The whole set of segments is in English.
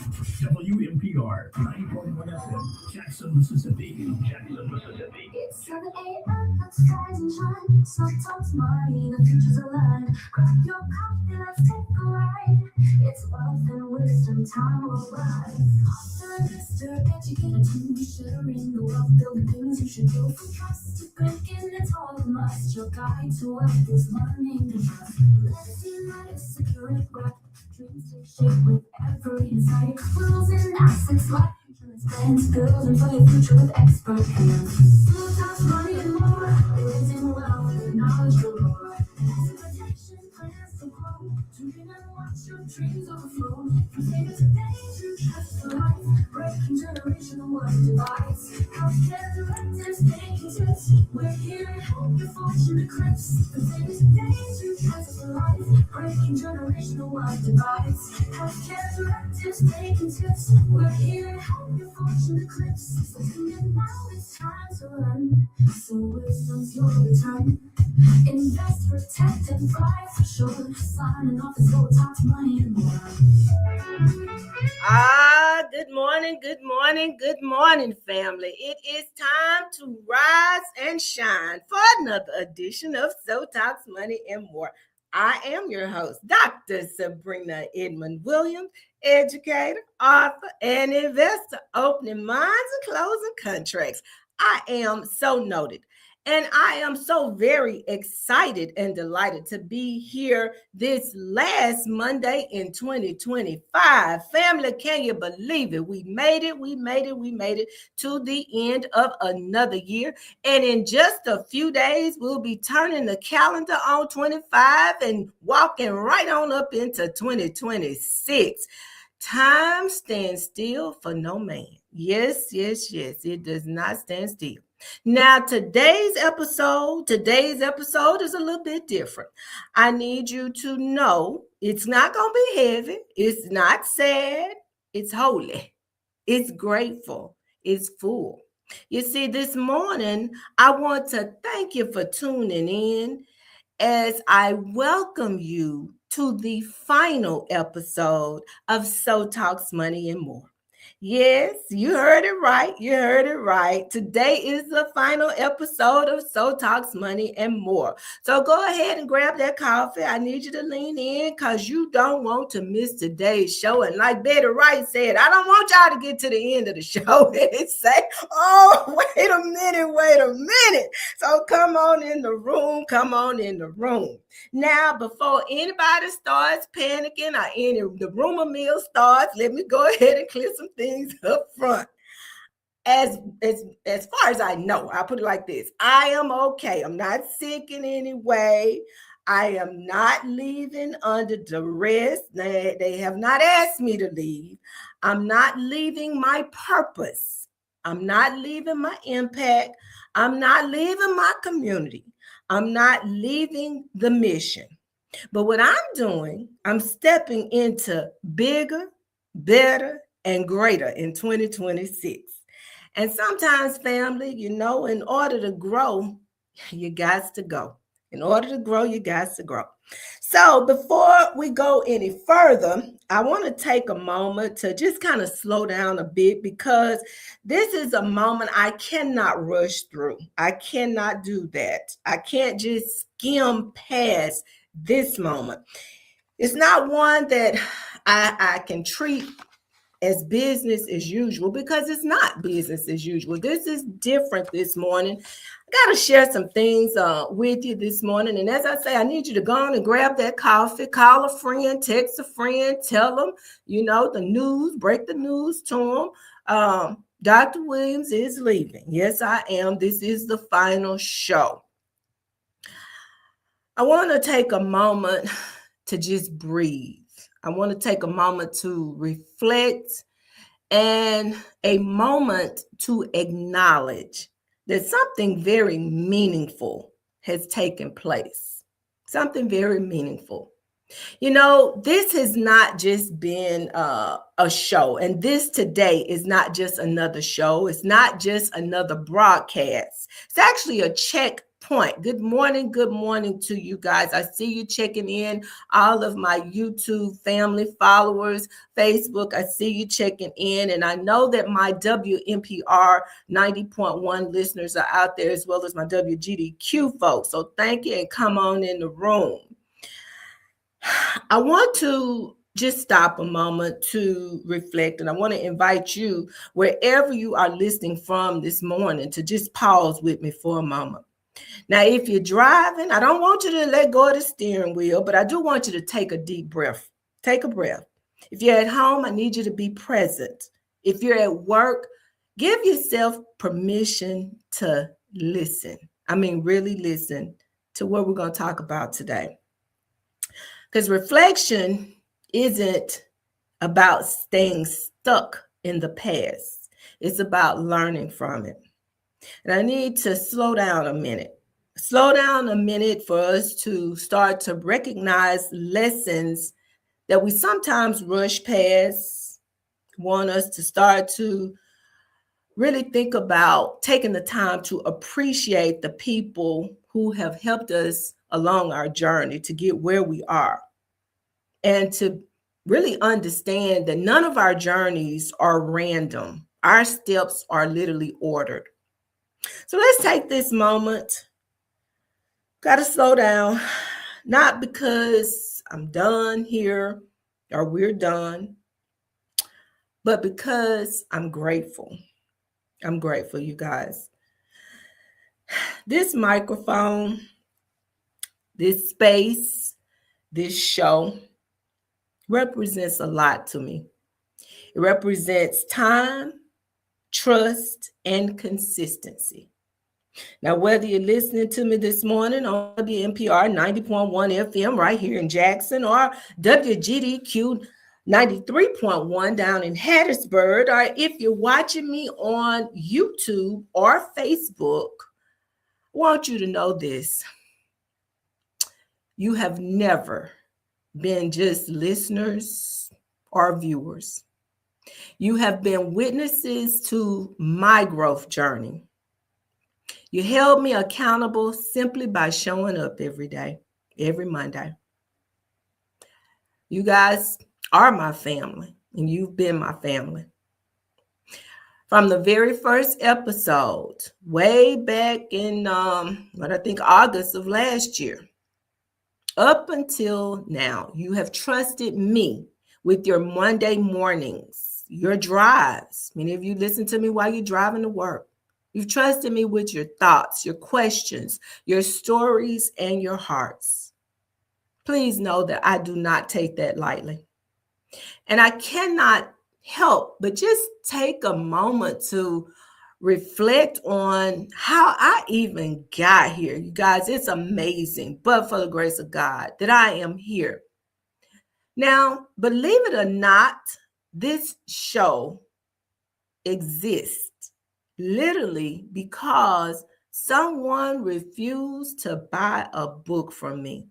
WMPR 90.1 FM, Jackson, Mississippi. Jackson, Mississippi. It's 7 a.m. Let's rise and shine. Sun talks money, the future's aligned. Grab your coffee, let's take a ride. It's wealth and wisdom, time will rise. Author, investor, educator, team, sharing the wealth, building things you should do. From trust to banking, it's all a must. Your guide to wealth is learning to trust. Let's unite, it's secure and bright. Dreams take shape with every insight. Rules and assets, life insurance plans, building for your future with expert hands. Small talks, money and more. Raising wealth with knowledge galore. Asset protection plans to grow. Tune in and watch your dreams overflow. From saving today to trust for life. Breaking generational wealth divides. Healthcare directives, banking tips. We're here to help your fortune eclipse. From saving today to trust for life. Breaking generational wealth divides. Healthcare directives, banking tips. We're here to help your fortune eclipse. So tune in now, it's time to learn. So wisdom's your return. Invest, protect, and thrive for sure. Signing off is gold, talk money and more. Good morning, family. It is time to rise and shine for another edition of So Talks Money and More. I am your host, Dr. Sabrina Edmon Williams, educator, author, and investor, opening minds and closing contracts. I am so noted. And I am so very excited and delighted to be here this last Monday in 2025. Family, can you believe it? We made it to the end of another year. And in just a few days, we'll be turning the calendar on 25 and walking right on up into 2026. Time stands still for no man. Yes, it does not stand still. Now, today's episode is a little bit different. I need you to know it's not going to be heavy. It's not sad. It's holy. It's grateful. It's full. You see, this morning, I want to thank you for tuning in as I welcome you to the final episode of So Talks Money and More. Yes, you heard it right. Today is the final episode of So Talks Money and More. So go ahead and grab that coffee. I need you to lean in because you don't want to miss today's show. And like Betty Wright said, I don't want y'all to get to the end of the show and say, oh, wait a minute. So come on in the room. Now, before anybody starts panicking or the rumor mill starts, let me go ahead and clear some things up front. As far as I know, I'll put it like this. I am okay. I'm not sick in any way. I am not leaving under duress. They have not asked me to leave. I'm not leaving my purpose. I'm not leaving my impact. I'm not leaving my community. I'm not leaving the mission. But what I'm doing, I'm stepping into bigger, better, and greater in 2026. And sometimes, family, in order to grow, you got to go. In order to grow, you got to grow. So before we go any further, I want to take a moment to just kind of slow down a bit because this is a moment I cannot rush through. I cannot do that. I can't just skim past this moment. It's not one that I can treat as business as usual because it's not business as usual. This is different this morning. I got to share some things with you this morning. And as I say, I need you to go on and grab that coffee, call a friend, text a friend, tell them, the news, break the news to them. Dr. Williams is leaving. Yes, I am. This is the final show. I want to take a moment to just breathe. I want to take a moment to reflect and a moment to acknowledge that something very meaningful has taken place. Something very meaningful. This has not just been a show, and this today is not just another show. It's not just another broadcast. It's actually a check point. Good morning to you guys. I see you checking in, all of my YouTube family followers, Facebook, I see you checking in, and I know that my WNPR 90.1 listeners are out there as well as my WGDQ folks. So thank you and come on in the room. I want to just stop a moment to reflect, and I want to invite you, wherever you are listening from this morning, to just pause with me for a moment. Now, if you're driving, I don't want you to let go of the steering wheel, but I do want you to take a deep breath. Take a breath. If you're at home, I need you to be present. If you're at work, give yourself permission to listen. I mean, really listen to what we're going to talk about today. Because reflection isn't about staying stuck in the past. It's about learning from it. And I need to slow down a minute. Slow down a minute for us to start to recognize lessons that we sometimes rush past. Want us to start to really think about taking the time to appreciate the people who have helped us along our journey to get where we are. And to really understand that none of our journeys are random. Our steps are literally ordered. So let's take this moment. Got to slow down, not because I'm done here or we're done, but because I'm grateful. I'm grateful, you guys. This microphone, this space, this show represents a lot to me. It represents time, trust, and consistency. Now, whether you're listening to me this morning on WNPR 90.1 FM right here in Jackson, or WGDQ 93.1 down in Hattiesburg, or if you're watching me on YouTube or Facebook, I want you to know this. You have never been just listeners or viewers. You have been witnesses to my growth journey. You held me accountable simply by showing up every day, every Monday. You guys are my family, and you've been my family. From the very first episode, way back in, I think August of last year, up until now, you have trusted me with your Monday mornings, your drives. Many of you listen to me while you're driving to work. You've trusted me with your thoughts, your questions, your stories, and your hearts. Please know that I do not take that lightly. And I cannot help but just take a moment to reflect on how I even got here. You guys, it's amazing, but for the grace of God that I am here. Now, believe it or not, this show exists literally because someone refused to buy a book from me.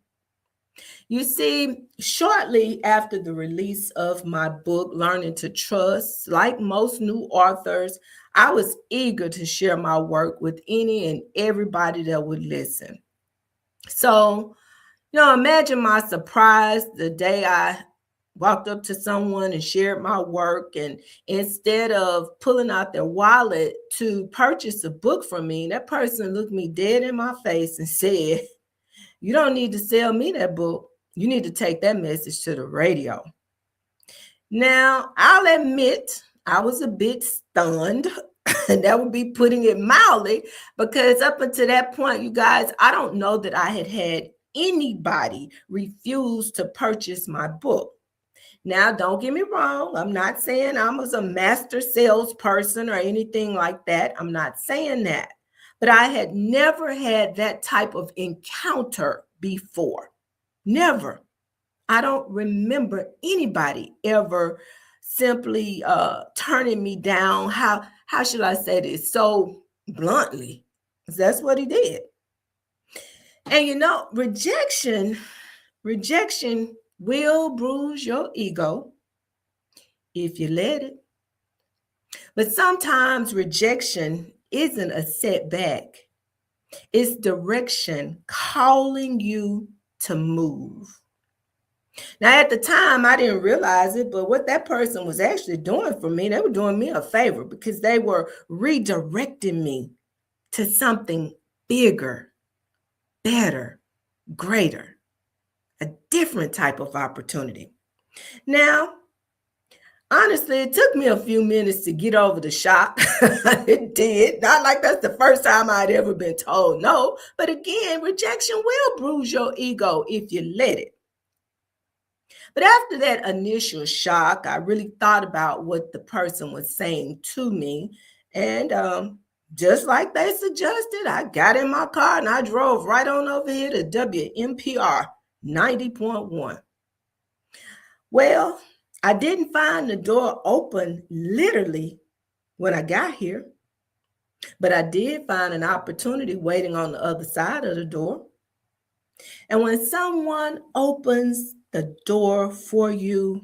You see, shortly after the release of my book, Learning to Trust, like most new authors, I was eager to share my work with any and everybody that would listen. So, imagine my surprise the day I walked up to someone and shared my work, and instead of pulling out their wallet to purchase a book from me, that person looked me dead in my face and said, "You don't need to sell me that book. You need to take that message to the radio." Now, I'll admit I was a bit stunned. That would be putting it mildly, because up until that point, you guys, I don't know that I had anybody refuse to purchase my book. Now, don't get me wrong. I'm not saying I was a master salesperson or anything like that. I'm not saying that. But I had never had that type of encounter before. Never. I don't remember anybody ever simply turning me down. How should I say this? So bluntly. That's what he did. And rejection will bruise your ego if you let it. But sometimes rejection isn't a setback. It's direction calling you to move. Now, at the time, I didn't realize it, but what that person was actually doing for me, they were doing me a favor because they were redirecting me to something bigger, better, greater, a different type of opportunity. Now, honestly, it took me a few minutes to get over the shock. It did. Not like that's the first time I'd ever been told no. But again, rejection will bruise your ego if you let it. But after that initial shock, I really thought about what the person was saying to me. And just like they suggested, I got in my car and I drove right on over here to WMPR 90.1. Well, I didn't find the door open literally when I got here, but I did find an opportunity waiting on the other side of the door. And when someone opens the door for you,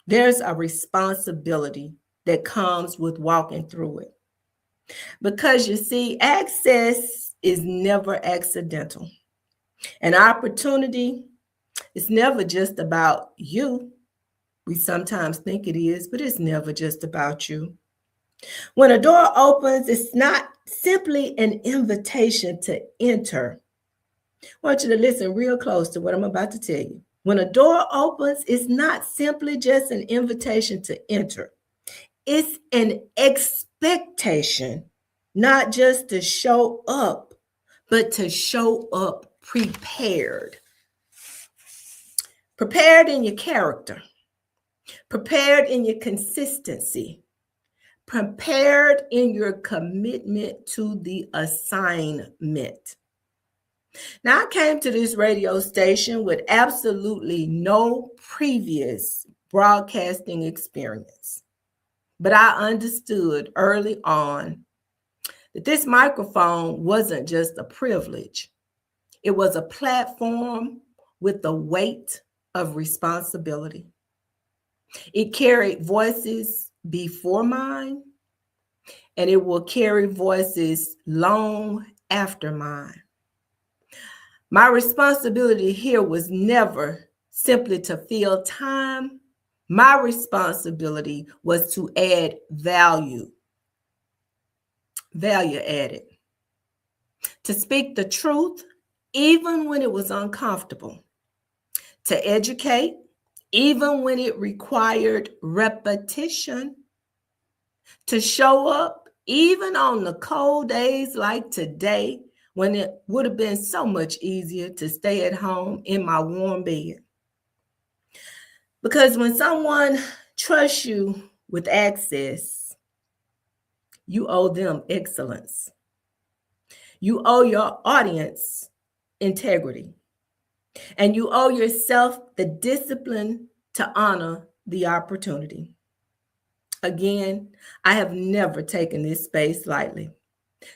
there's a responsibility that comes with walking through it. Because you see, access is never accidental. An opportunity is never just about you. We sometimes think it is, but it's never just about you. When a door opens, it's not simply an invitation to enter. I want you to listen real close to what I'm about to tell you. When a door opens, it's not simply just an invitation to enter. It's an expectation, not just to show up, but to show up prepared. Prepared in your character, prepared in your consistency, prepared in your commitment to the assignment. Now, I came to this radio station with absolutely no previous broadcasting experience, but I understood early on that this microphone wasn't just a privilege. It was a platform with the weight of responsibility. It carried voices before mine, and it will carry voices long after mine. My responsibility here was never simply to fill time. My responsibility was to add value added, to speak the truth even when it was uncomfortable, to educate even when it required repetition, to show up even on the cold days like today, when it would have been so much easier to stay at home in my warm bed. Because when someone trusts you with access, you owe them excellence. You owe your audience integrity. And you owe yourself the discipline to honor the opportunity. Again, I have never taken this space lightly.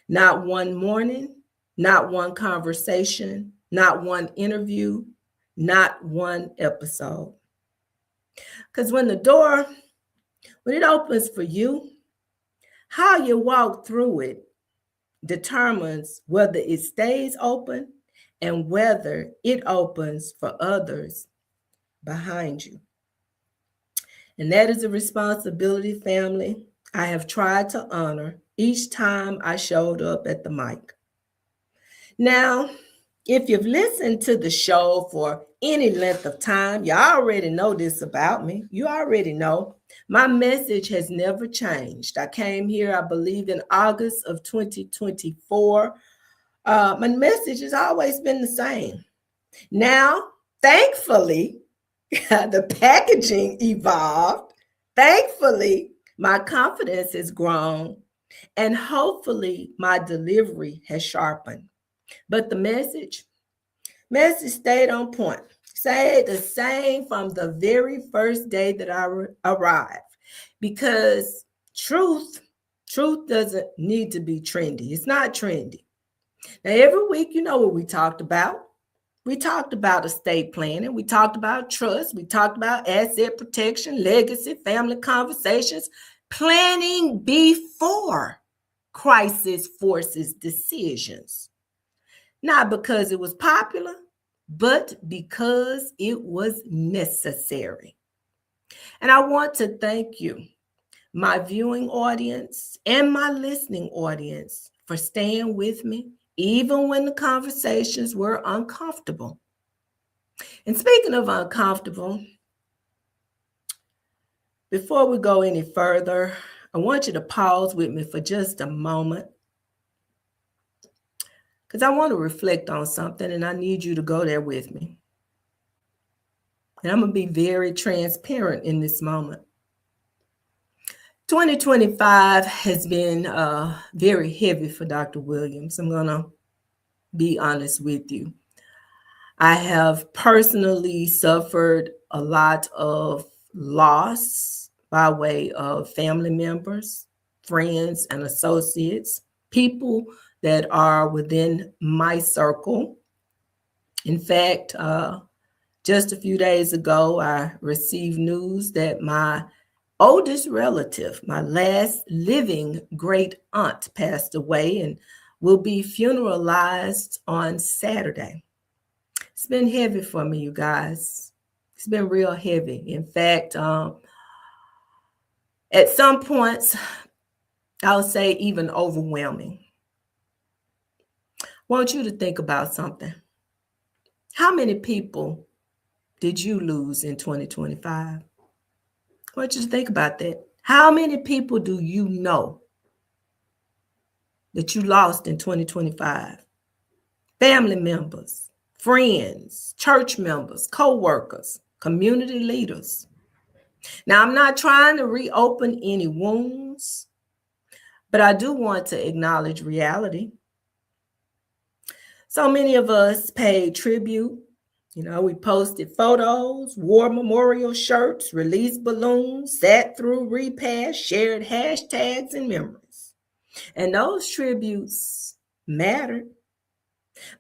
Not one morning, not one conversation, not one interview, not one episode. Because when it opens for you, how you walk through it determines whether it stays open and whether it opens for others behind you. And that is a responsibility, family, I have tried to honor each time I showed up at the mic. Now, if you've listened to the show for any length of time, you already know this about me. You already know my message has never changed. I came here, I believe, in August of 2024. My message has always been the same. Now, thankfully, the packaging evolved. Thankfully, my confidence has grown, and hopefully my delivery has sharpened. But the message stayed on point. Stayed the same from the very first day that I arrived. Because truth doesn't need to be trendy. It's not trendy. Now, every week, you know what we talked about. We talked about estate planning. We talked about trust. We talked about asset protection, legacy, family conversations, planning before crisis forces decisions. not because it was popular, but because it was necessary. And I want to thank you, my viewing audience and my listening audience, for staying with me, even when the conversations were uncomfortable. And speaking of uncomfortable, before we go any further, I want you to pause with me for just a moment, because I want to reflect on something and I need you to go there with me. And I'm going to be very transparent in this moment. 2025 has been very heavy for Dr. Williams. I'm going to be honest with you. I have personally suffered a lot of loss by way of family members, friends, and associates, people that are within my circle. In fact, just a few days ago, I received news that my oldest relative, my last living great aunt, passed away and will be funeralized on Saturday. It's been heavy for me, you guys. It's been real heavy. In fact, at some points, I'll say even overwhelming. I want you to think about something. How many people did you lose in 2025? I want you to think about that. How many people do you know that you lost in 2025? Family members, friends, church members, co-workers, community leaders. Now, I'm not trying to reopen any wounds, but I do want to acknowledge reality. So many of us paid tribute. You know, we posted photos, wore memorial shirts, released balloons, sat through repasts, shared hashtags and memories. And those tributes mattered.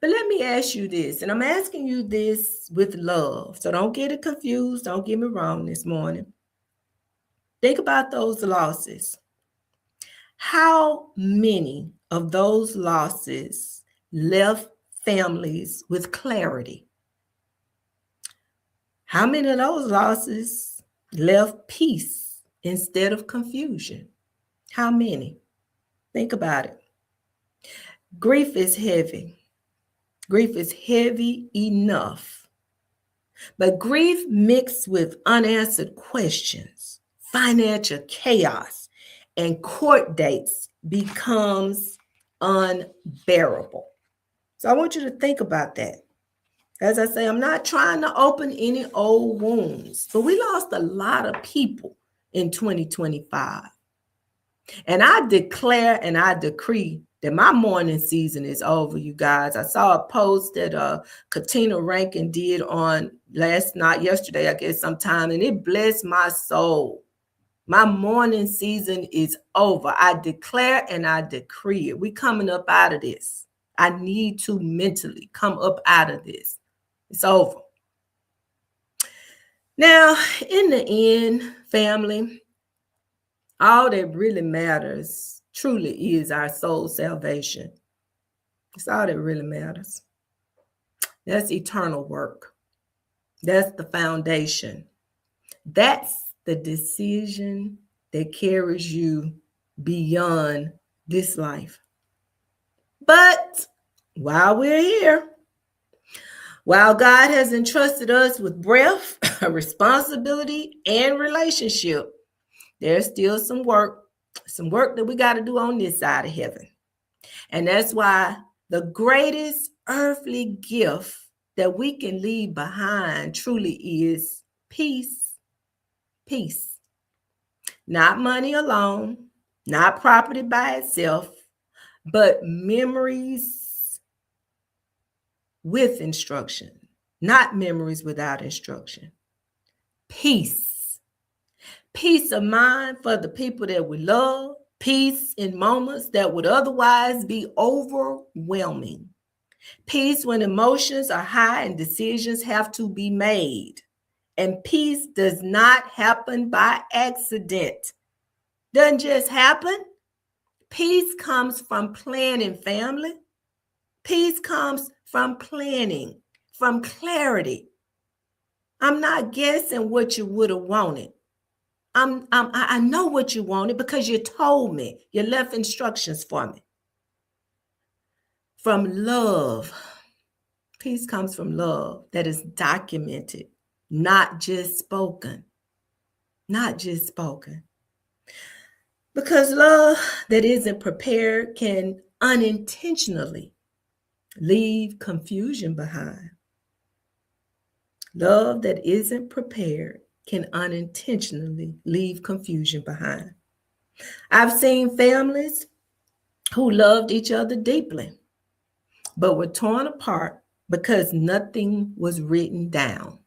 But let me ask you this, and I'm asking you this with love, so don't get it confused. Don't get me wrong this morning. Think about those losses. How many of those losses left families with clarity? How many of those losses left peace instead of confusion? How many? Think about it. Grief is heavy. Grief is heavy enough. But grief mixed with unanswered questions, financial chaos, and court dates becomes unbearable. So I want you to think about that. As I say, I'm not trying to open any old wounds, but we lost a lot of people in 2025. And I declare and I decree that my mourning season is over, you guys. I saw a post that Katina Rankin did on yesterday, I guess sometime, and it blessed my soul. My mourning season is over. I declare and I decree it. We coming up out of this. I need to mentally come up out of this. It's over. Now, in the end, family, all that really matters truly is our soul salvation. It's all that really matters. That's eternal work. That's the foundation. That's the decision that carries you beyond this life. But while we're here, while God has entrusted us with breath, responsibility, and relationship, there's still some work that we got to do on this side of heaven. And that's why the greatest earthly gift that we can leave behind truly is peace. Peace. Not money alone, not property by itself, but memories with instruction, not memories without instruction. Peace. Peace of mind for the people that we love. Peace in moments that would otherwise be overwhelming. Peace when emotions are high and decisions have to be made. And peace does not happen by accident. Doesn't just happen. Peace comes from planning, family. Peace comes from planning, from clarity. I'm not guessing what you would have wanted. I know what you wanted because you told me. You left instructions for me. From love. Peace comes from love that is documented, not just spoken. Not just spoken. Because love that isn't prepared can unintentionally leave confusion behind. Love that isn't prepared can unintentionally leave confusion behind. I've seen families who loved each other deeply, but were torn apart because nothing was written down.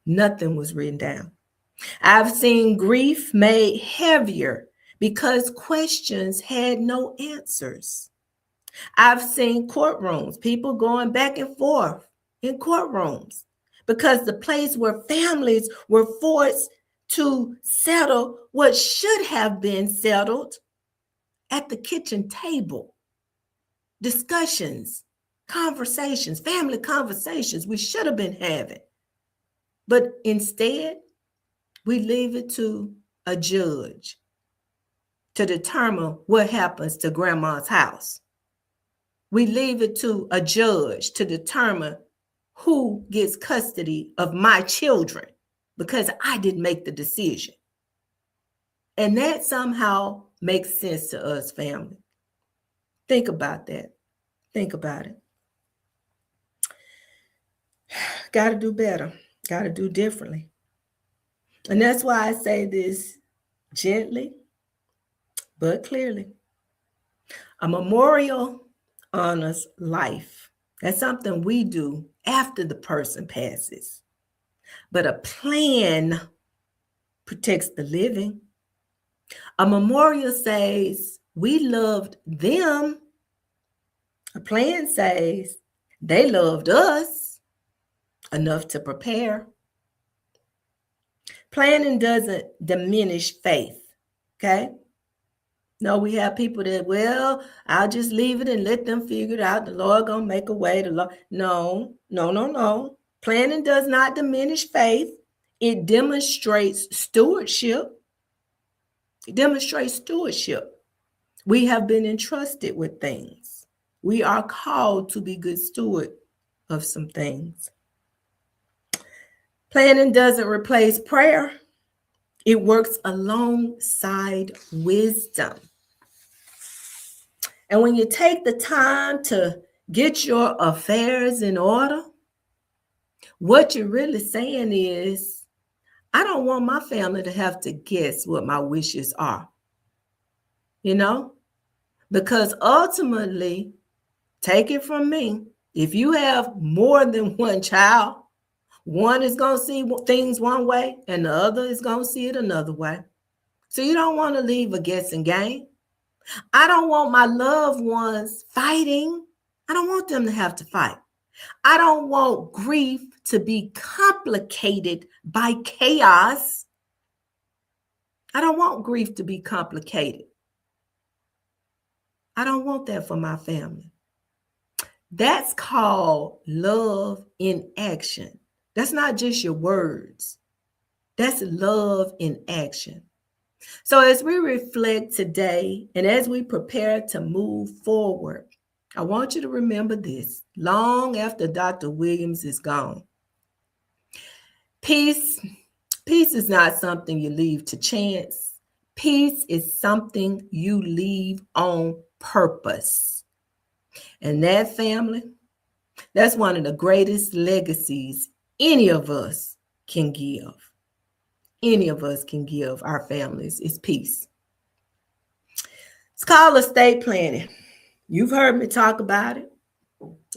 Nothing was written down. I've seen grief made heavier because questions had no answers. I've seen courtrooms, people going back and forth in courtrooms because the place where families were forced to settle what should have been settled at the kitchen table. Discussions, conversations, family conversations we should have been having. But instead, we leave it to a judge to determine what happens to grandma's house. We leave it to a judge to determine who gets custody of my children because I didn't make the decision. And that somehow makes sense to us, family. Think about that. Think about it. Got to do better. Got to do differently. And that's why I say this gently, but clearly. A memorial honors life. That's something we do after the person passes. But a plan protects the living. A memorial says we loved them. A plan says they loved us enough to prepare. Planning doesn't diminish faith, okay? No, we have people that, well, I'll just leave it and let them figure it out. The Lord gonna make a way. No. Planning does not diminish faith. It demonstrates stewardship. It demonstrates stewardship. We have been entrusted with things. We are called to be good steward of some things. Planning doesn't replace prayer. It works alongside wisdom. And when you take the time to get your affairs in order, what you're really saying is, I don't want my family to have to guess what my wishes are. You know? Because ultimately, take it from me, if you have more than one child, one is going to see things one way and the other is going to see it another way. So you don't want to leave a guessing game. I don't want my loved ones fighting. I don't want them to have to fight. I don't want grief to be complicated by chaos. I don't want grief to be complicated. I don't want that for my family. That's called love in action. That's not just your words. That's love in action. So as we reflect today and as we prepare to move forward, I want you to remember this long after Dr. Williams is gone. Peace is not something you leave to chance. Peace is something you leave on purpose. And that, family, that's one of the greatest legacies any of us can give. Any of us can give our families is peace. It's called estate planning. You've heard me talk about it.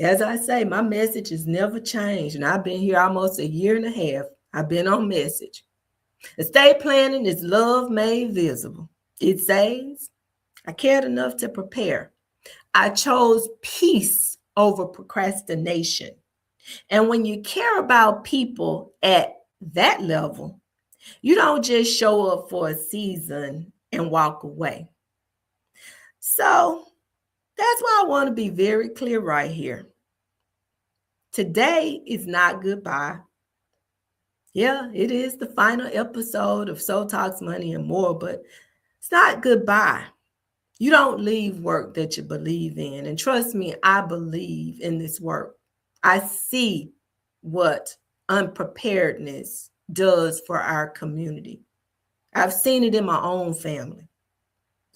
As I say, my message has never changed, and I've been here almost a year and a half. I've been on message. Estate planning is love made visible. It says, I cared enough to prepare. I chose peace over procrastination. And when you care about people at that level, you don't just show up for a season and walk away. So That's why I want to be very clear right here. Today is not goodbye. Yeah, it is the final episode of Soul Talks Money and More, but it's not goodbye. You don't leave work that you believe in. And trust me, I believe in this work. I see what unpreparedness does for our community. I've seen it in my own family.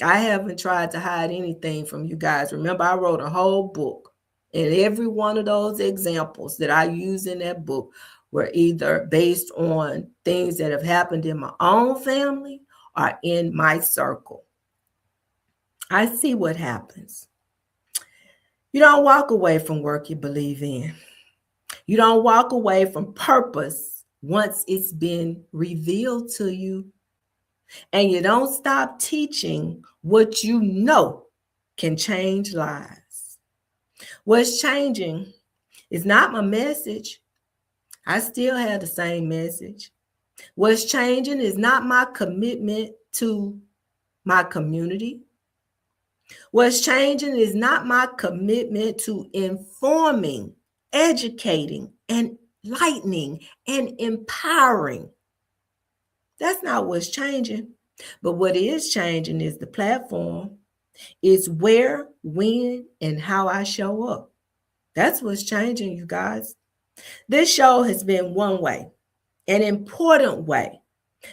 I haven't tried to hide anything from you guys. Remember, I wrote a whole book, and every one of those examples that I use in that book were either based on things that have happened in my own family or in my circle. I see what happens. You don't walk away from work you believe in. You don't walk away from purpose once it's been revealed to you. And you don't stop teaching what you know can change lives. What's changing is not my message. I still have the same message. What's changing is not my commitment to my community. What's changing is not my commitment to informing, educating, and enlightening and empowering. That's not what's changing. But what is changing is the platform. It's where, when, and how I show up. That's what's changing, you guys. This show has been one way, an important way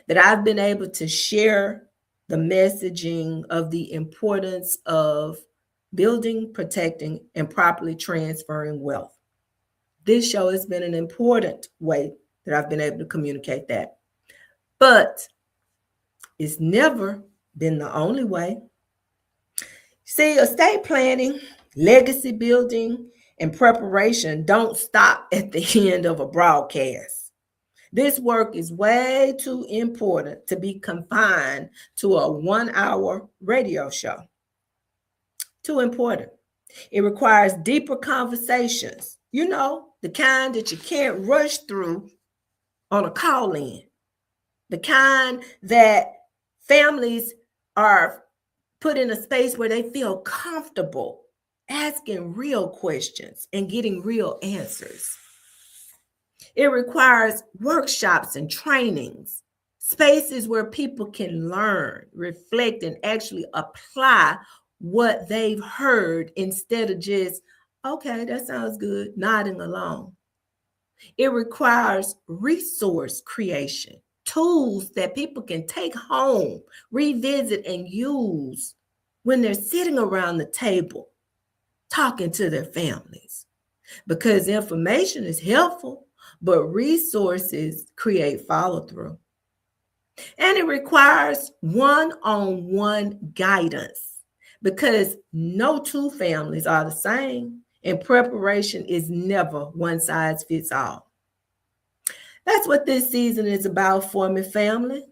that I've been able to share the messaging of the importance of building, protecting, and properly transferring wealth. This show has been an important way that I've been able to communicate that. But it's never been the only way. See, estate planning, legacy building, and preparation don't stop at the end of a broadcast. This work is way too important to be confined to a 1-hour radio show. Too important. It requires deeper conversations, the kind that you can't rush through on a call-in, the kind that families are put in a space where they feel comfortable asking real questions and getting real answers. It requires workshops and trainings, spaces where people can learn, reflect, and actually apply what they've heard instead of just, okay, that sounds good, nodding along. It requires resource creation, tools that people can take home, revisit, and use when they're sitting around the table talking to their families. Because information is helpful, but resources create follow-through. And it requires one-on-one guidance because no two families are the same, and preparation is never one size fits all. That's what this season is about for me, family.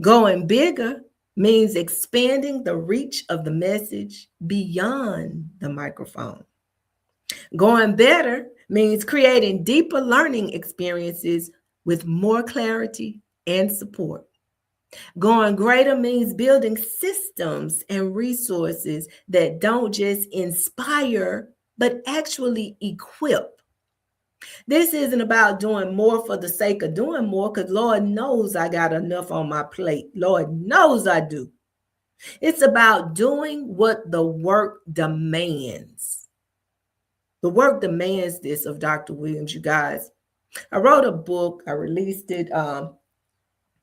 Going bigger means expanding the reach of the message beyond the microphone. Going better means creating deeper learning experiences with more clarity and support. Going greater means building systems and resources that don't just inspire, but actually equip. This isn't about doing more for the sake of doing more, because Lord knows I got enough on my plate. Lord knows I do. It's about doing what the work demands. The work demands this of Dr. Williams, you guys. I wrote a book. I released it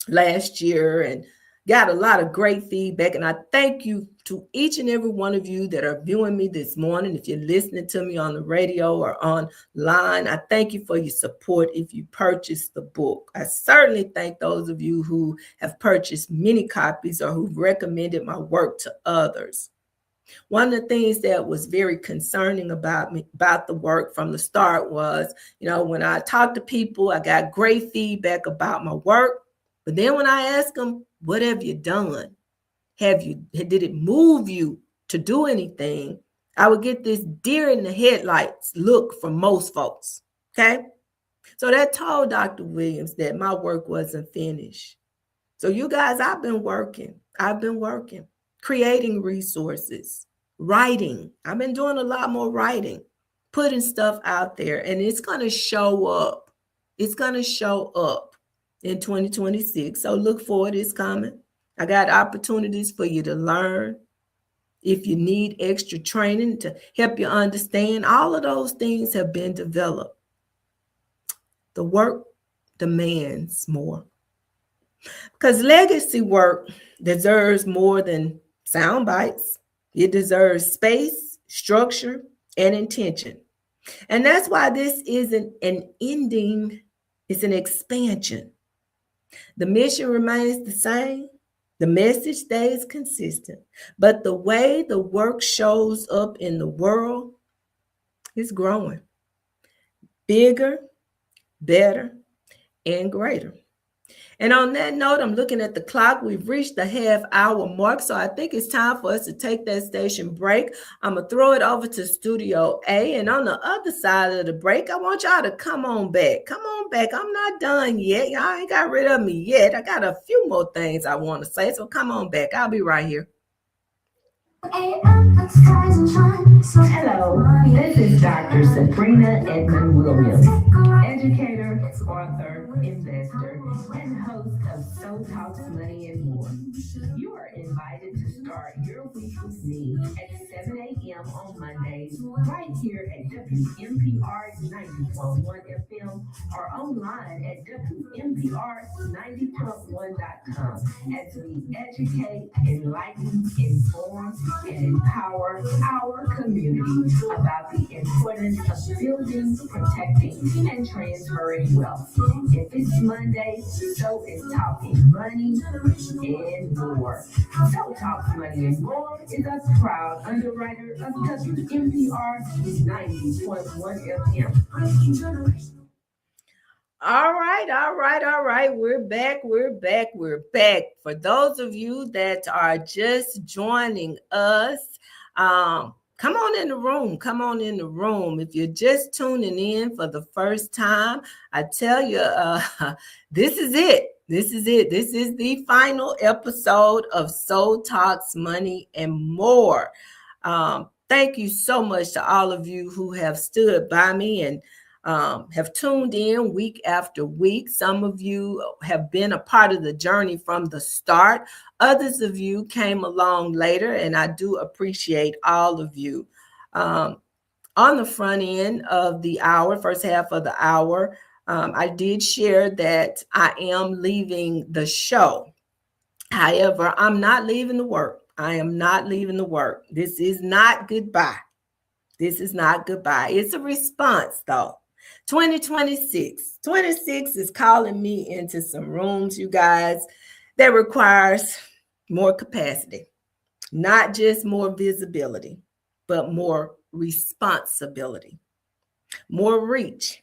last year and got a lot of great feedback. And I thank you to each and every one of you that are viewing me this morning. If you're listening to me on the radio or online, I thank you for your support if you purchased the book. I certainly thank those of you who have purchased many copies or who've recommended my work to others. One of the things that was very concerning about the work from the start was, when I talked to people, I got great feedback about my work. But then when I asked them, what have you done? Did it move you to do anything? I would get this deer in the headlights look from most folks. Okay. So that told Dr. Williams that my work wasn't finished. So you guys, I've been working, creating resources, Writing. I've been doing a lot more writing, putting stuff out there, and it's going to show up. It's going to show up in 2026. So look forward, it's coming. I got opportunities for you to learn. If you need extra training to help you understand, all of those things have been developed. The work demands more. Because legacy work deserves more than sound bites. It deserves space, structure, and intention. And that's why this isn't an ending, it's an expansion. The mission remains the same. The message stays consistent, but the way the work shows up in the world is growing. Bigger, better, and greater. And on that note, I'm looking at the clock. We've reached the half-hour mark, so I think it's time for us to take that station break. I'm going to throw it over to Studio A, and on the other side of the break, I want y'all to come on back. Come on back. I'm not done yet. Y'all ain't got rid of me yet. I got a few more things I want to say, so come on back. I'll be right here. Hello, this is Dr. Sabrina Edmon Williams, educator, author, investor, and host of So Talks Money and More. You are invited to start your week with me at 7 a.m. on Mondays, right here at WMPR 90.1 FM or online at WMPR90.1.com as we educate, enlighten, inform, and empower our community about the importance of building, protecting, and transferring wealth. If it's Monday, so is talking money and more. So Talks Money and More is a proud underwriter of WMPR 90.1 FM. All right. We're back. For those of you that are just joining us, come on in the room. If you're just tuning in for the first time, I tell you, this is it. This is the final episode of So Talks Money and More. Thank you so much to all of you who have stood by me and have tuned in week after week. Some of you have been a part of the journey from the start. Others of you came along later, and I do appreciate all of you. On the front end of the hour, first half of the hour, I did share that I am leaving the show. However, I'm not leaving the work. I am not leaving the work. This is not goodbye. It's a response, though. 2026 is calling me into some rooms, you guys, that requires more capacity, not just more visibility, but more responsibility, more reach,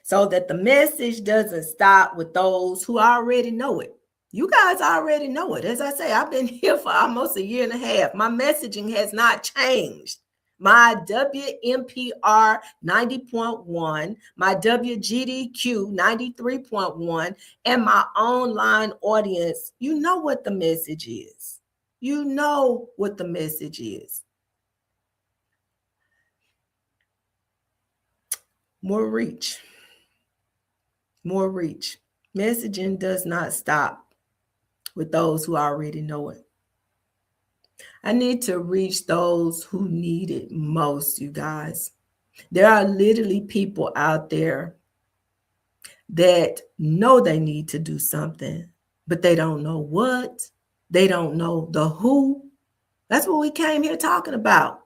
so that the message doesn't stop with those who already know it. You guys already know it. As I say, I've been here for almost a year and a half. My messaging has not changed. My WMPR 90.1, my WGDQ 93.1, and my online audience, you know what the message is. More reach. Messaging does not stop with those who already know it. I need to reach those who need it most, you guys. There are literally people out there that know they need to do something, but they don't know what. They don't know the who. That's what we came here talking about.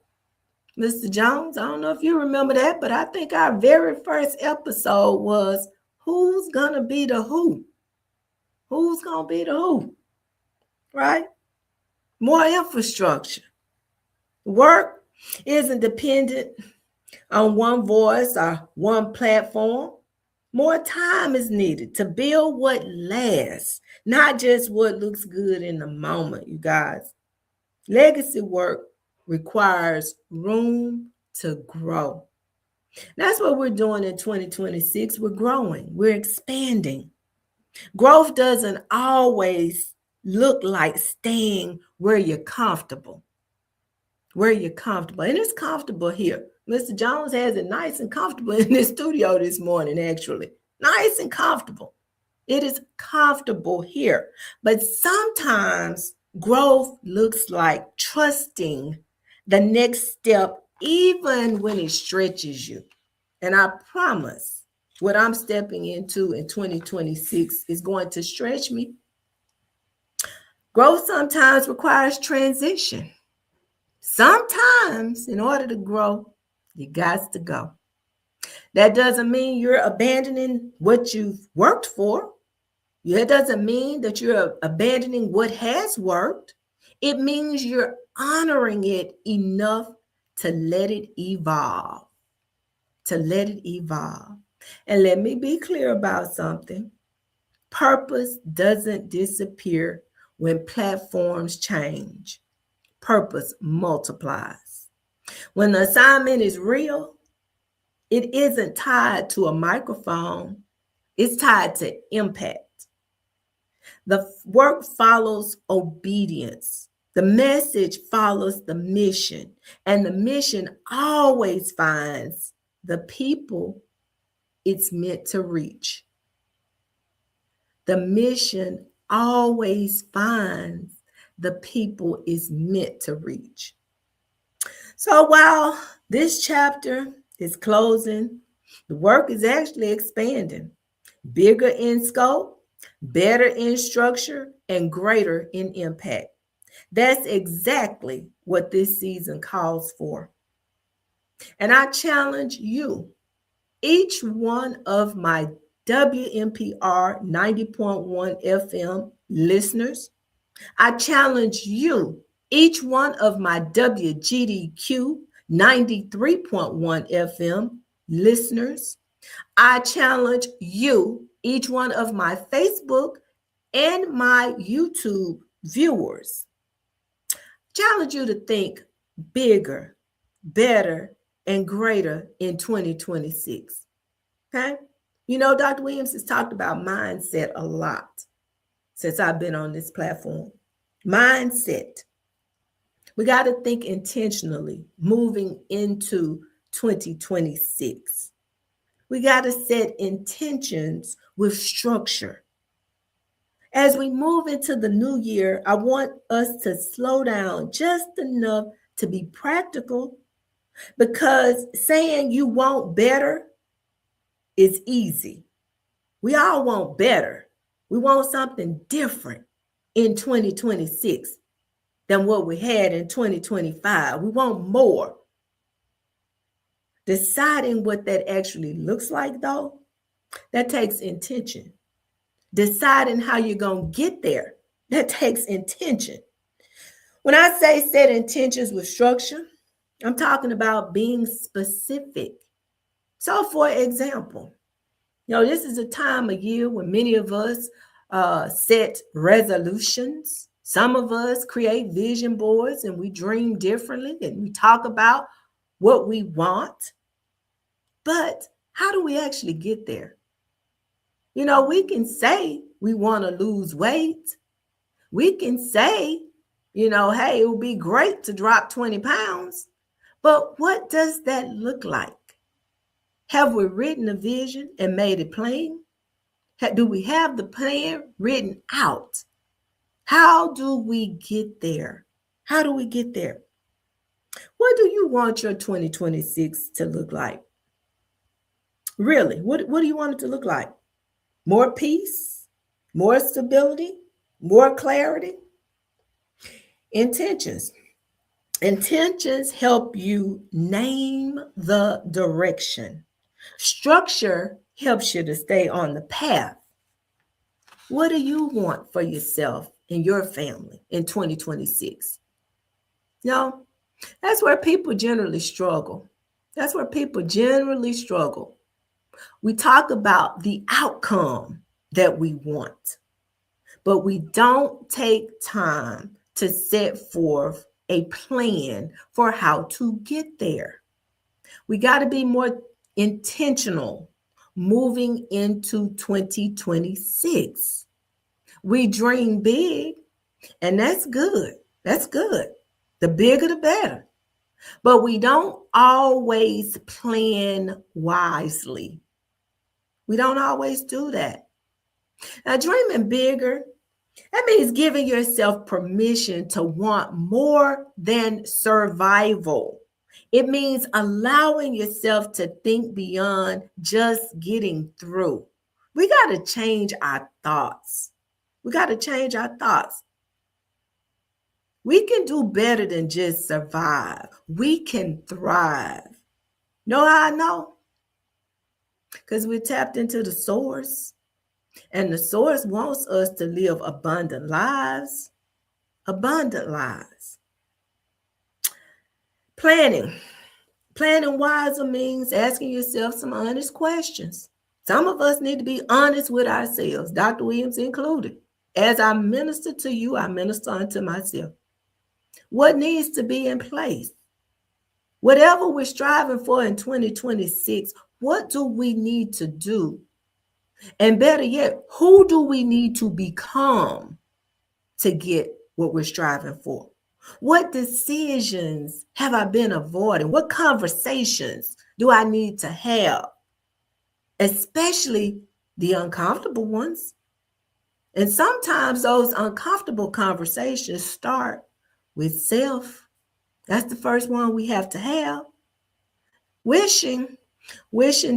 Mr. Jones, I don't know if you remember that, but I think our very first episode was who's going to be the who? Who's going to be the who? Right? More infrastructure. Work isn't dependent on one voice or one platform. More time is needed to build what lasts, not just what looks good in the moment, you guys. Legacy work requires room to grow. That's what we're doing in 2026. We're growing. We're expanding. Growth doesn't always look like staying where you're comfortable. where you're comfortable. And it's comfortable here. Mr. Jones has it nice and comfortable in this studio this morning, actually. Nice and comfortable. It is comfortable here. But sometimes growth looks like trusting the next step, even when it stretches you. And I promise what I'm stepping into in 2026 is going to stretch me. Growth sometimes requires transition. Sometimes, in order to grow, you got to go. That doesn't mean you're abandoning what you've worked for. That doesn't mean that you're abandoning what has worked. It means you're honoring it enough to let it evolve. To let it evolve. And let me be clear about something. Purpose doesn't disappear when platforms change. Purpose multiplies. When the assignment is real, it isn't tied to a microphone. It's tied to impact. The work follows obedience. The message follows the mission. And the mission always finds the people it's meant to reach. The mission always finds the people it's meant to reach. So while this chapter is closing, the work is actually expanding, bigger in scope, better in structure, and greater in impact. That's exactly what this season calls for. And I challenge you, each one of my WMPR 90.1 FM listeners, I challenge you, each one of my WGDQ 93.1 FM listeners, I challenge you, each one of my Facebook and my YouTube viewers, challenge you to think bigger, better, and greater in 2026. Okay? You know, Dr. Williams has talked about mindset a lot since I've been on this platform. Mindset. We got to think intentionally moving into 2026. We got to set intentions with structure. As we move into the new year, I want us to slow down just enough to be practical, because saying you want better is easy. We all want better. We want something different in 2026 than what we had in 2025. We want more. Deciding what that actually looks like, though, that takes intention. Deciding how you're going to get there, that takes intention. When I say set intentions with structure, I'm talking about being specific. So, for example, this is a time of year when many of us set resolutions. Some of us create vision boards and we dream differently and we talk about what we want. But how do we actually get there? We can say we want to lose weight. We can say, hey, it would be great to drop 20 pounds. But what does that look like? Have we written a vision and made it plain? Do we have the plan written out? How do we get there? How do we get there? What do you want your 2026 to look like? Really, what do you want it to look like? More peace, more stability, more clarity? Intentions. Intentions help you name the direction. Structure helps you to stay on the path. What do you want for yourself and your family in 2026? That's where people generally struggle. That's where people generally struggle. We talk about the outcome that we want, but we don't take time to set forth a plan for how to get there. We got to be more intentional moving into 2026. We dream big, and that's good. That's good. The bigger, the better. but we don't always plan wisely. We don't always do that. Now, dreaming bigger, that means giving yourself permission to want more than survival. It means allowing yourself to think beyond just getting through. We got to change our thoughts. We got to change our thoughts. We can do better than just survive. We can thrive. Know how I know? Because we tapped into the source, and the source wants us to live abundant lives. Abundant lives. Planning. Planning wiser means asking yourself some honest questions. Some of us need to be honest with ourselves, Dr. Williams included. As I minister to you, I minister unto myself. What needs to be in place? Whatever we're striving for in 2026, what do we need to do? And better yet, who do we need to become to get what we're striving for? What decisions have I been avoiding? What conversations do I need to have? Especially the uncomfortable ones. And sometimes those uncomfortable conversations start with self. That's the first one we have to have. Wishing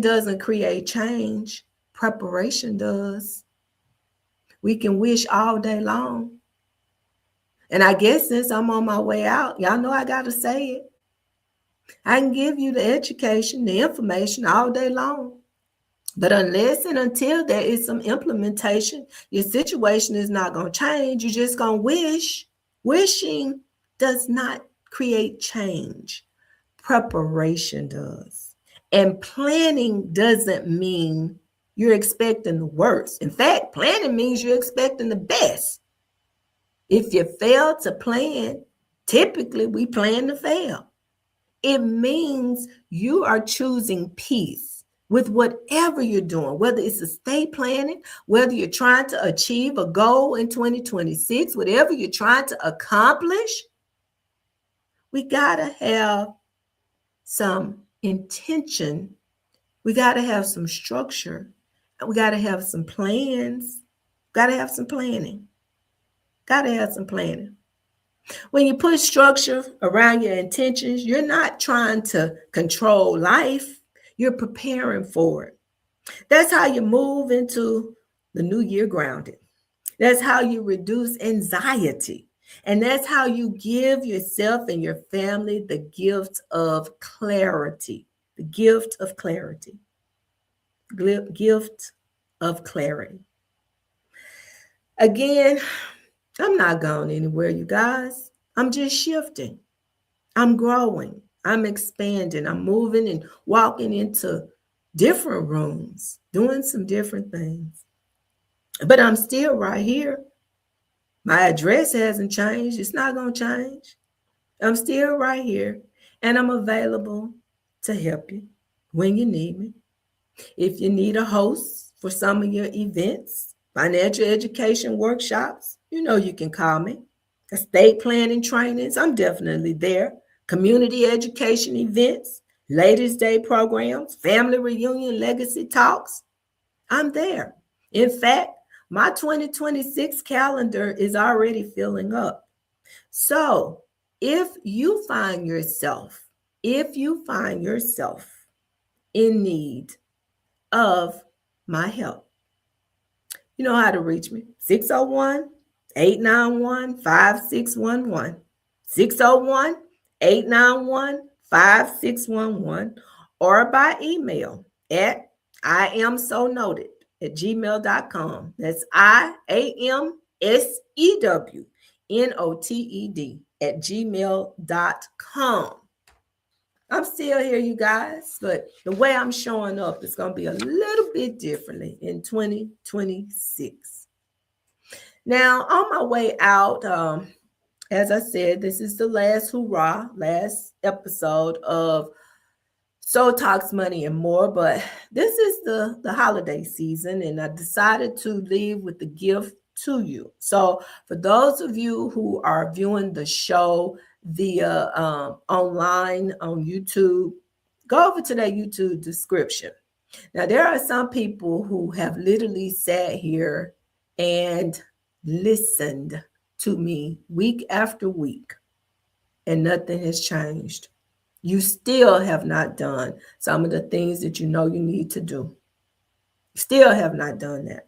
doesn't create change. Preparation does. We can wish all day long. And I guess since I'm on my way out, y'all know I got to say it. I can give you the education, the information all day long. But unless and until there is some implementation, your situation is not going to change. You're just going to wish. Wishing does not create change. Preparation does. And planning doesn't mean you're expecting the worst. In fact, planning means you're expecting the best. If you fail to plan, typically we plan to fail. It means you are choosing peace with whatever you're doing, whether it's estate planning, whether you're trying to achieve a goal in 2026, whatever you're trying to accomplish. We got to have some intention. We got to have some structure. We got to have some plans. Got to have some planning. Got to have some planning. When you put structure around your intentions, you're not trying to control life. You're preparing for it. That's how you move into the new year grounded. That's how you reduce anxiety. And that's how you give yourself and your family the gift of clarity. The gift of clarity. Gift of clarity. Again, I'm not going anywhere, you guys. I'm just shifting. I'm growing. I'm expanding. I'm moving and walking into different rooms, doing some different things. But I'm still right here. My address hasn't changed. It's not going to change. I'm still right here, and I'm available to help you when you need me. If you need a host for some of your events, financial education workshops, you know you can call me. Estate planning trainings, I'm definitely there. Community education events, Ladies' Day programs, family reunion legacy talks, I'm there. In fact, my 2026 calendar is already filling up. So if you find yourself in need of my help, you know how to reach me. 601-891-5611. 601-891-5611. Or by email at iamsonoted@gmail.com. That's iamsewnoted@gmail.com. I'm still here, you guys, but the way I'm showing up is going to be a little bit differently in 2026. Now, on my way out, as I said, this is the last episode of Soul Talks Money and More, but this is the holiday season, and I decided to leave with the gift to you. So for those of you who are viewing the show via online on YouTube, go over to that YouTube description. Now, there are some people who have literally sat here and listened to me week after week, and nothing has changed. You still have not done some of the things that you know you need to do. Still have not done that.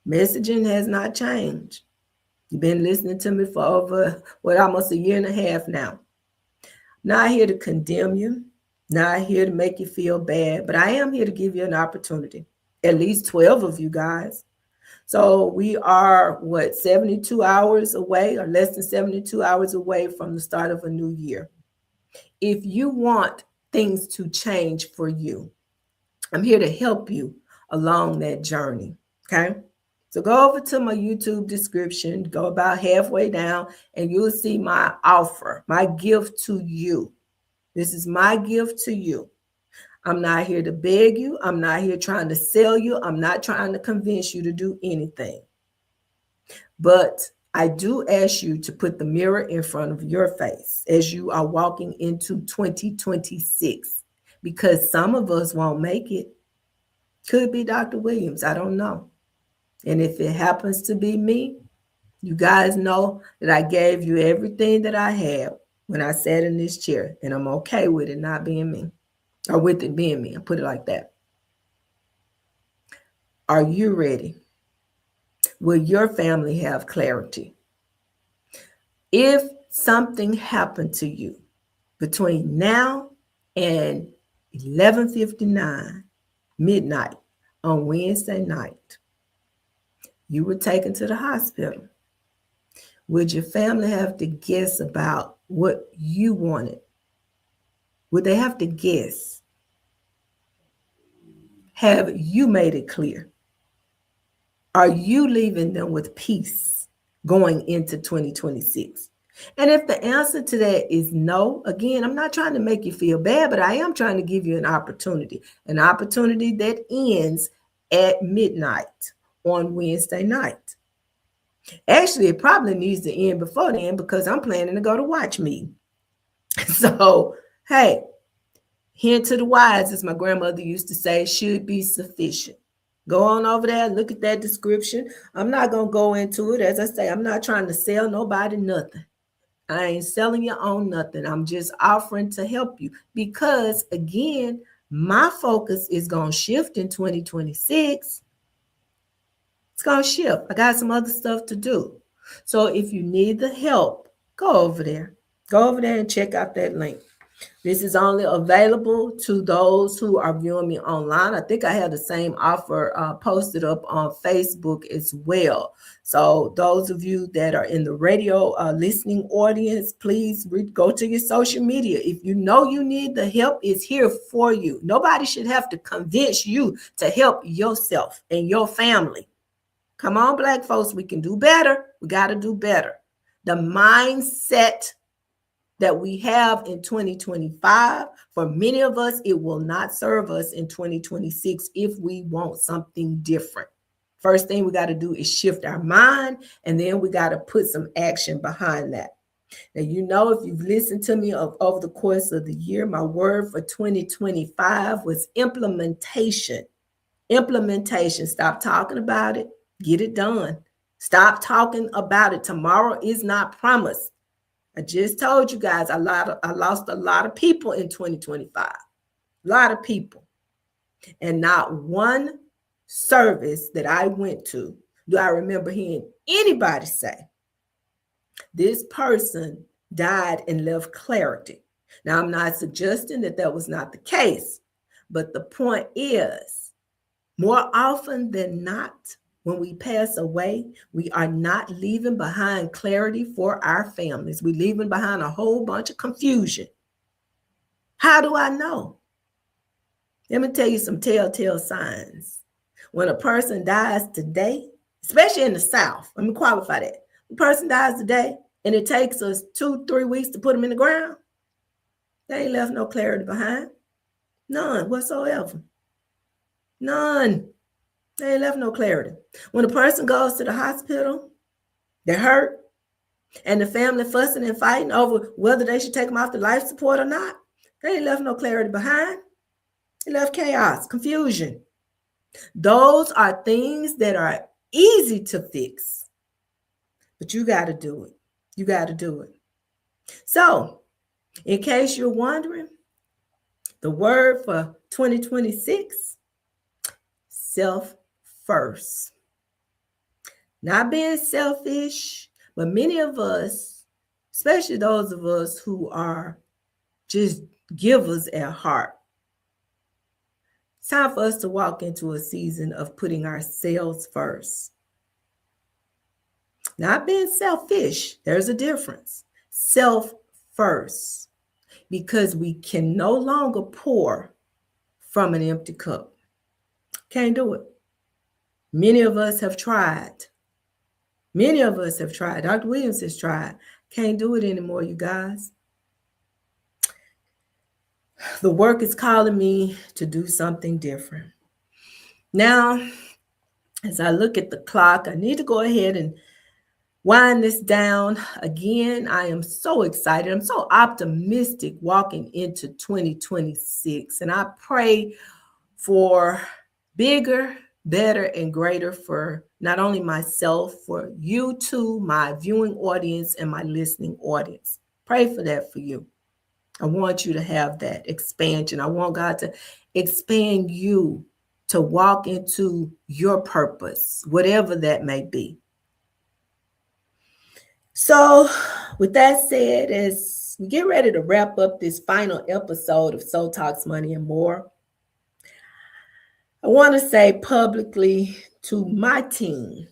Messaging has not changed. You've been listening to me for over, almost a year and a half now. Not here to condemn you, not here to make you feel bad, but I am here to give you an opportunity. At least 12 of you guys. So we are, 72 hours away, or less than 72 hours away from the start of a new year. If you want things to change for you, I'm here to help you along that journey. Okay. So go over to my YouTube description, go about halfway down, and you'll see my offer, my gift to you. This is my gift to you. I'm not here to beg you. I'm not here trying to sell you. I'm not trying to convince you to do anything. But I do ask you to put the mirror in front of your face as you are walking into 2026, because some of us won't make it. Could be Dr. Williams. I don't know. And if it happens to be me, you guys know that I gave you everything that I had when I sat in this chair, and I'm okay with it not being me, or with it being me. I'll put it like that. Are you ready? Will your family have clarity? If something happened to you between now and 11:59 midnight on Wednesday night, you were taken to the hospital, would your family have to guess about what you wanted? Would they have to guess? Have you made it clear? Are you leaving them with peace going into 2026? And if the answer to that is no, again, I'm not trying to make you feel bad, but I am trying to give you an opportunity that ends at midnight on Wednesday night. Actually, it probably needs to end before then, because I'm planning to go to watch me. So, hey, hint to the wise, as my grandmother used to say, should be sufficient. Go on over there, look at that description. I'm not going to go into it. As I say, I'm not trying to sell nobody nothing. I ain't selling you on nothing. I'm just offering to help you, because, again, my focus is going to shift in 2026. It's going to shift. I got some other stuff to do. So if you need the help, go over there. Go over there and check out that link. This is only available to those who are viewing me online. I think I have the same offer posted up on Facebook as well. So those of you that are in the radio listening audience, please go to your social media. If you know you need the help, it's here for you. Nobody should have to convince you to help yourself and your family. Come on, Black folks, we can do better. We got to do better. The mindset that we have in 2025, for many of us, it will not serve us in 2026 if we want something different. First thing we got to do is shift our mind, and then we got to put some action behind that. Now, you know, if you've listened to me over the course of the year, my word for 2025 was implementation. Implementation. Stop talking about it. Get it done. Stop talking about it. Tomorrow is not promised. I just told you guys I lost a lot of people in 2025. A lot of people. And not one service that I went to do I remember hearing anybody say, this person died and left clarity. Now, I'm not suggesting that was not the case, but the point is, more often than not, when we pass away, we are not leaving behind clarity for our families. We're leaving behind a whole bunch of confusion. How do I know? Let me tell you some telltale signs. When a person dies today, especially in the South, let me qualify that. A person dies today and it takes us 2-3 weeks to put them in the ground. They ain't left no clarity behind. None whatsoever. None. They ain't left no clarity. When a person goes to the hospital, they're hurt, and the family fussing and fighting over whether they should take them off the life support or not, they ain't left no clarity behind. They left chaos, confusion. Those are things that are easy to fix, but you got to do it. You got to do it. So, in case you're wondering, the word for 2026, self first. Not being selfish, but many of us, especially those of us who are just givers at heart, it's time for us to walk into a season of putting ourselves first. Not being selfish, there's a difference. Self first, because we can no longer pour from an empty cup. Can't do it. Many of us have tried. Many of us have tried. Dr. Williams has tried. Can't do it anymore, you guys. The work is calling me to do something different. Now, as I look at the clock, I need to go ahead and wind this down. Again, I am so excited. I'm so optimistic walking into 2026. And I pray for bigger, better, and greater for not only myself, for you too, my viewing audience and my listening audience. Pray for that for you. I want you to have that expansion. I want God to expand you to walk into your purpose, whatever that may be. So, with that said, as we get ready to wrap up this final episode of Soul Talks Money and More, I want to say publicly to my team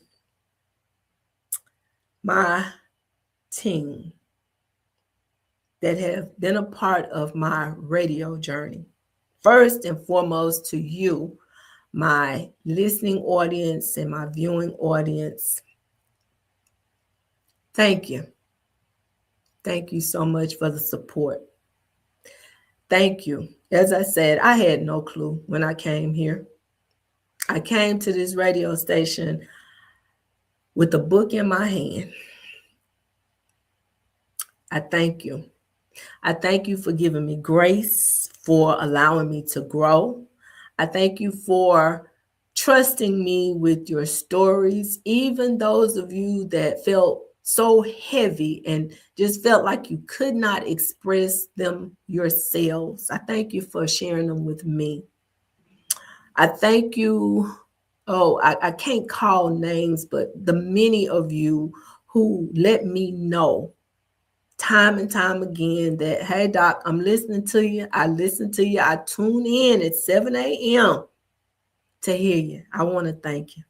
that have been a part of my radio journey. First and foremost to you, my listening audience and my viewing audience. Thank you. Thank you so much for the support. Thank you. As I said, I had no clue when I came here. I came to this radio station with a book in my hand. I thank you. I thank you for giving me grace, for allowing me to grow. I thank you for trusting me with your stories, even those of you that felt so heavy and just felt like you could not express them yourselves. I thank you for sharing them with me. I thank you. I can't call names, but the many of you who let me know time and time again that, hey, Doc, I'm listening to you. I listen to you. I tune in at 7 a.m. to hear you. I want to thank you.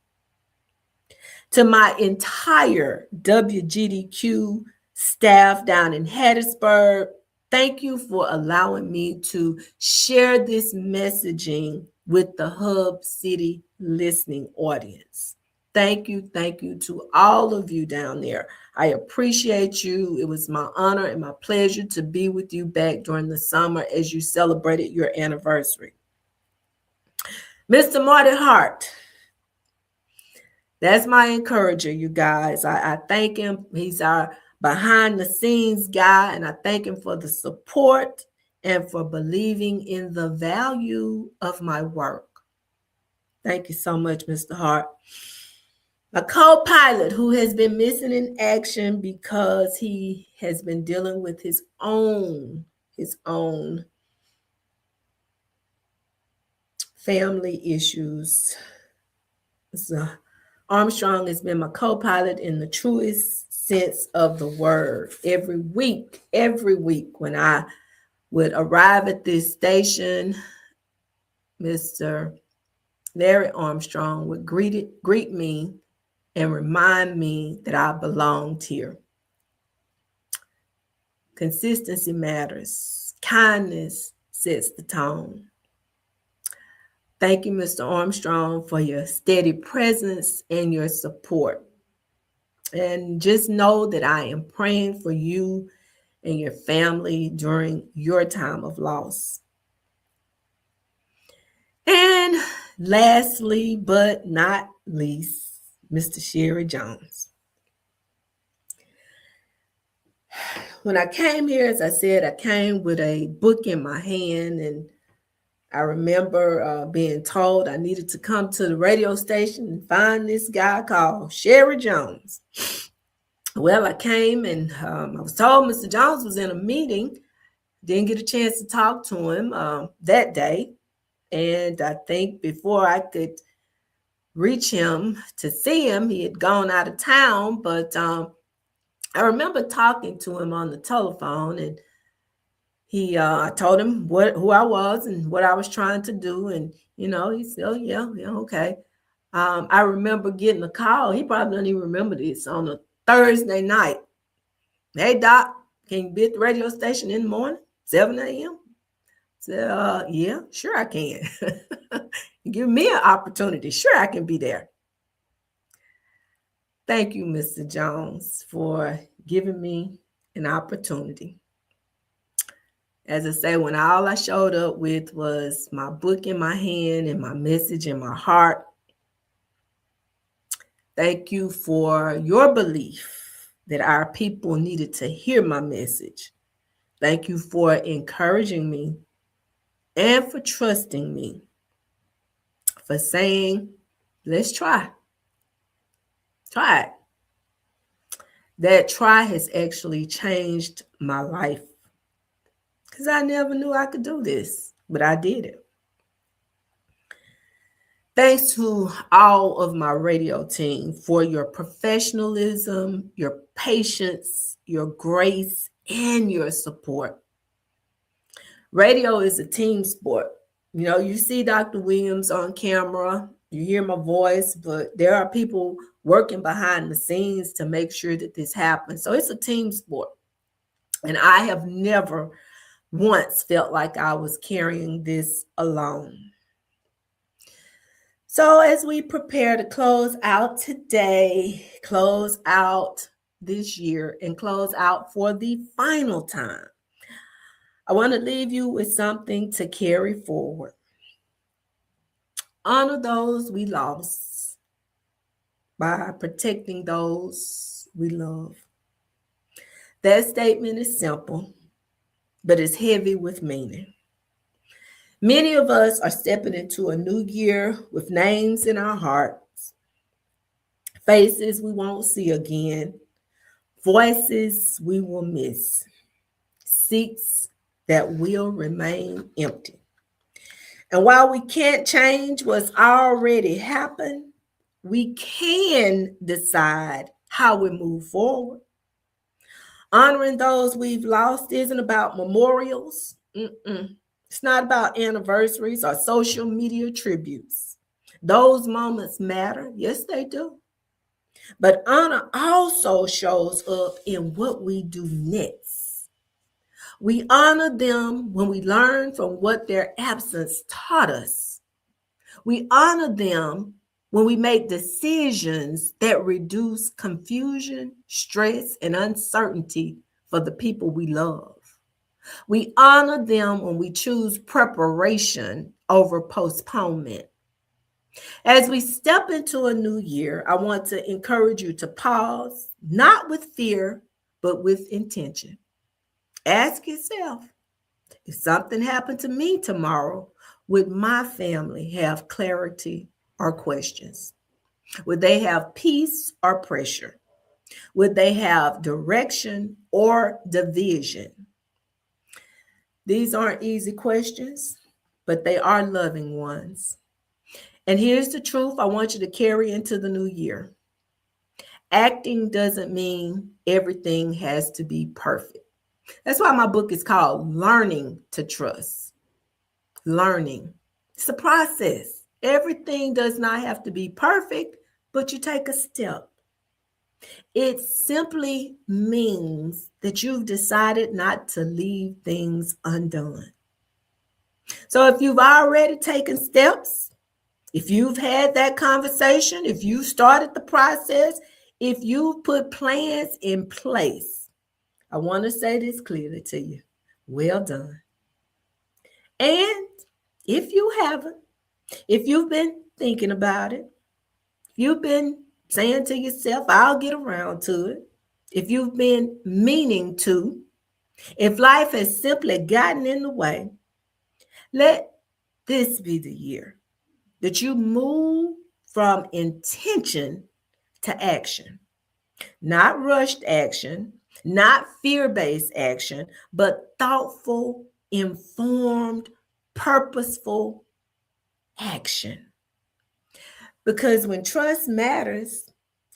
To my entire WGDQ staff down in Hattiesburg, thank you for allowing me to share this messaging with the Hub City listening audience. Thank you to all of you down there. I appreciate you. It was my honor and my pleasure to be with you back during the summer as you celebrated your anniversary. Mr. Marty Hart, that's my encourager, you guys. I thank him. He's our behind the scenes guy, and I thank him for the support and for believing in the value of my work. Thank you so much, Mr. Hart. A co-pilot who has been missing in action because he has been dealing with his own family issues. So Armstrong has been my co-pilot in the truest sense of the word. Every week when I would arrive at this station, Mr. Larry Armstrong would greet me and remind me that I belonged here. Consistency matters. Kindness sets the tone. Thank you, Mr. Armstrong, for your steady presence and your support. And just know that I am praying for you and your family during your time of loss. And Lastly, but not least, Mr. Sherry Jones. When I came here, as I said, I came with a book in my hand, and I remember being told I needed to come to the radio station and find this guy called Sherry Jones. Well, I came and I was told Mr. Jones was in a meeting. Didn't get a chance to talk to him that day. And I think before I could reach him to see him, he had gone out of town. But I remember talking to him on the telephone, and I told him who I was and what I was trying to do. And, he said, oh, yeah, okay. I remember getting a call. He probably doesn't even remember this, on a Thursday night. Hey, Doc, can you be at the radio station in the morning, 7 a.m.? I said, yeah, sure I can. Give me an opportunity. Sure, I can be there. Thank you, Mr. Jones, for giving me an opportunity. As I say, when all I showed up with was my book in my hand and my message in my heart, thank you for your belief that our people needed to hear my message. Thank you for encouraging me and for trusting me, for saying, let's try. Try it. That try has actually changed my life, because I never knew I could do this, but I did it. Thanks to all of my radio team for your professionalism, your patience, your grace, and your support. Radio is a team sport. You see Dr. Williams on camera, you hear my voice, but there are people working behind the scenes to make sure that this happens. So it's a team sport. And I have never once felt like I was carrying this alone. So as we prepare to close out today, close out this year, and close out for the final time, I want to leave you with something to carry forward. Honor those we lost by protecting those we love. That statement is simple, but it's heavy with meaning. Many of us are stepping into a new year with names in our hearts, faces we won't see again, voices we will miss, seats that will remain empty. And while we can't change what's already happened, we can decide how we move forward. Honoring those we've lost isn't about memorials. It's not about anniversaries or social media tributes. Those moments matter. Yes, they do. But honor also shows up in what we do next. We honor them when we learn from what their absence taught us. We honor them when we make decisions that reduce confusion, stress, and uncertainty for the people we love. We honor them when we choose preparation over postponement. As we step into a new year, I want to encourage you to pause, not with fear, but with intention. Ask yourself, if something happened to me tomorrow, would my family have clarity or questions? Would they have peace or pressure? Would they have direction or division? These aren't easy questions, but they are loving ones. And here's the truth I want you to carry into the new year. Acting doesn't mean everything has to be perfect. That's why my book is called Learning to Trust. Learning. It's a process. Everything does not have to be perfect, but you take a step. It simply means that you've decided not to leave things undone. So if you've already taken steps, if you've had that conversation, if you started the process, if you've put plans in place, I want to say this clearly to you. Well done. And if you haven't, If you've been thinking about it, you've been saying to yourself, I'll get around to it. If you've been meaning to, if life has simply gotten in the way, let this be the year that you move from intention to action. Not rushed action, not fear based action, but thoughtful, informed, purposeful action. Because when trust matters,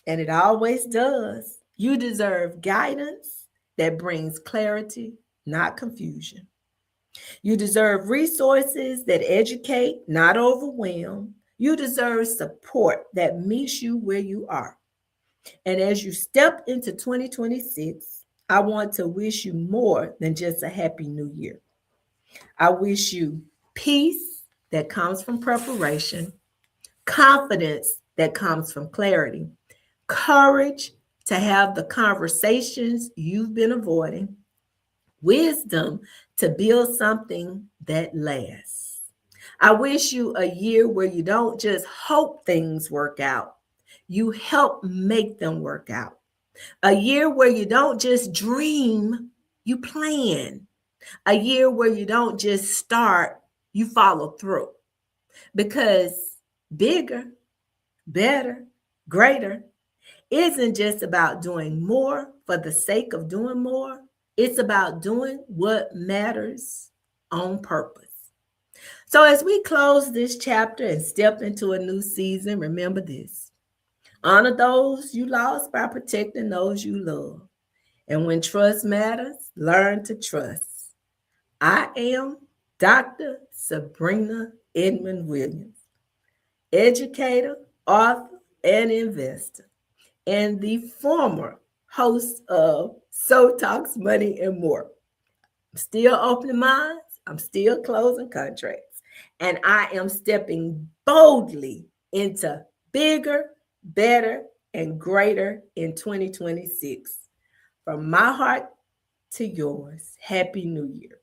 and it always does, you deserve guidance that brings clarity, not confusion. You deserve resources that educate, not overwhelm. You deserve support that meets you where you are. And as you step into 2026, I want to wish you more than just a happy new year. I wish you peace that comes from preparation, confidence that comes from clarity, courage to have the conversations you've been avoiding, wisdom to build something that lasts. I wish you a year where you don't just hope things work out, you help make them work out. A year where you don't just dream, you plan. A year where you don't just start, you follow through. Because bigger, better, greater isn't just about doing more for the sake of doing more. It's about doing what matters on purpose. So as we close this chapter and step into a new season, remember this. Honor those you lost by protecting those you love. And when trust matters, learn to trust. I am Dr. Sabrina Edmon Williams, educator, author, and investor, and the former host of So Talks Money and More. I'm still opening minds, I'm still closing contracts, and I am stepping boldly into bigger, better, and greater in 2026. From my heart to yours, Happy New Year.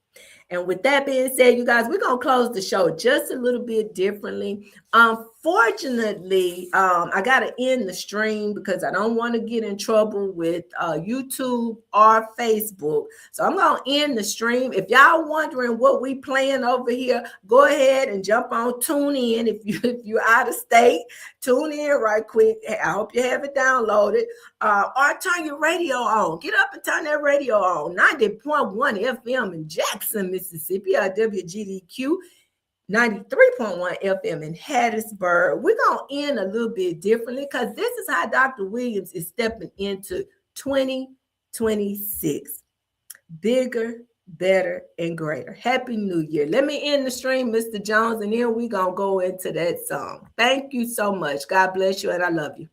And with that being said, you guys, we're going to close the show just a little bit differently. Unfortunately, I got to end the stream because I don't want to get in trouble with YouTube or Facebook. So I'm going to end the stream. If y'all wondering what we playing over here, go ahead and jump on, tune in. If you're out of state, tune in right quick. I hope you have it downloaded. Or turn your radio on. Get up and turn that radio on. 90.1 FM in Jackson, Mississippi, WGDQ. 93.1 FM in Hattiesburg. We're going to end a little bit differently because this is how Dr. Williams is stepping into 2026. Bigger, better, and greater. Happy New Year. Let me end the stream, Mr. Jones, and then we're going to go into that song. Thank you so much. God bless you, and I love you.